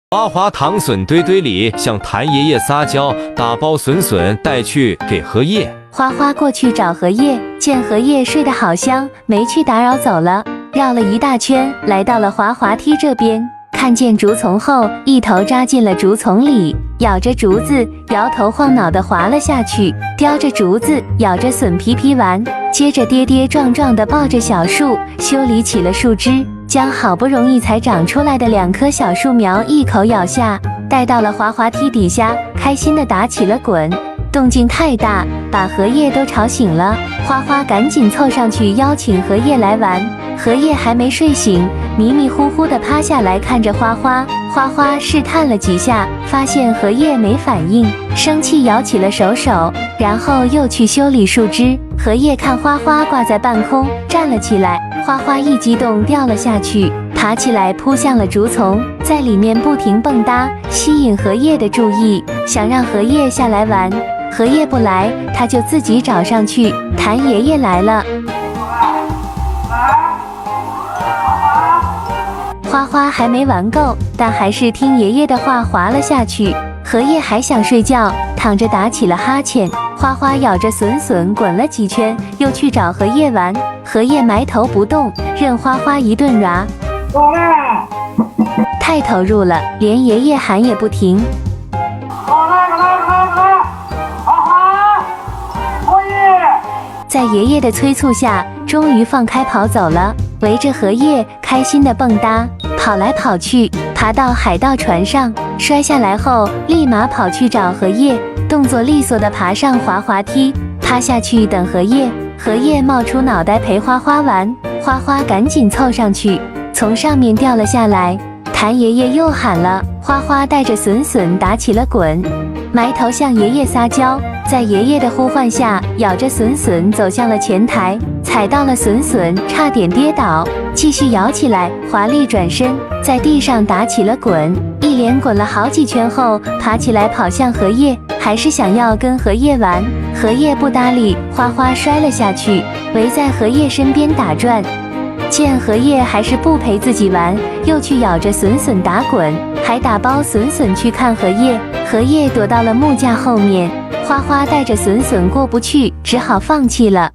花花糖笋堆堆里向谭爷爷撒娇，打包笋笋带去给荷叶。花花过去找荷叶，见荷叶睡得好香，没去打扰，走了。绕了一大圈，来到了滑滑梯这边，看见竹丛后，一头扎进了竹丛里，咬着竹子，摇头晃脑地滑了下去，叼着竹子，咬着笋皮皮玩，接着跌跌撞撞地抱着小树，修理起了树枝，将好不容易才长出来的2棵小树苗一口咬下，带到了滑滑梯底下，开心地打起了滚。动静太大，把荷叶都吵醒了。花花赶紧凑上去邀请荷叶来玩。荷叶还没睡醒，迷迷糊糊地趴下来看着花花。花花试探了几下，发现荷叶没反应，生气摇起了手，然后又去修理树枝。荷叶看花花挂在半空，站了起来。花花一激动掉了下去，爬起来扑向了竹丛，在里面不停蹦跶，吸引荷叶的注意，想让荷叶下来玩。荷叶不来，他就自己找上去。谭爷爷来了，花花还没玩够，但还是听爷爷的话滑了下去。荷叶还想睡觉，躺着打起了哈欠。花花咬着笋笋滚了几圈，又去找荷叶玩。荷叶埋头不动，任花花一顿抓，太投入了，连爷爷喊也不停。在爷爷的催促下，终于放开跑走了，围着荷叶开心的蹦跶，跑来跑去，爬到海盗船上，摔下来后立马跑去找荷叶，动作利索地爬上滑滑梯，趴下去等荷叶。荷叶冒出脑袋陪花花玩，花花赶紧凑上去，从上面掉了下来。谭爷爷又喊了，花花带着笋笋打起了滚，埋头向爷爷撒娇。在爷爷的呼唤下，咬着笋笋走向了前台，踩到了笋笋，差点跌倒，继续摇起来，华丽转身，在地上打起了滚，一连滚了好几圈后，爬起来跑向荷叶，还是想要跟荷叶玩。荷叶不搭理，花花摔了下去，围在荷叶身边打转。见荷叶还是不陪自己玩，又去咬着笋笋打滚，还打包笋笋去看荷叶。荷叶躲到了木架后面，花花带着笋笋过不去，只好放弃了。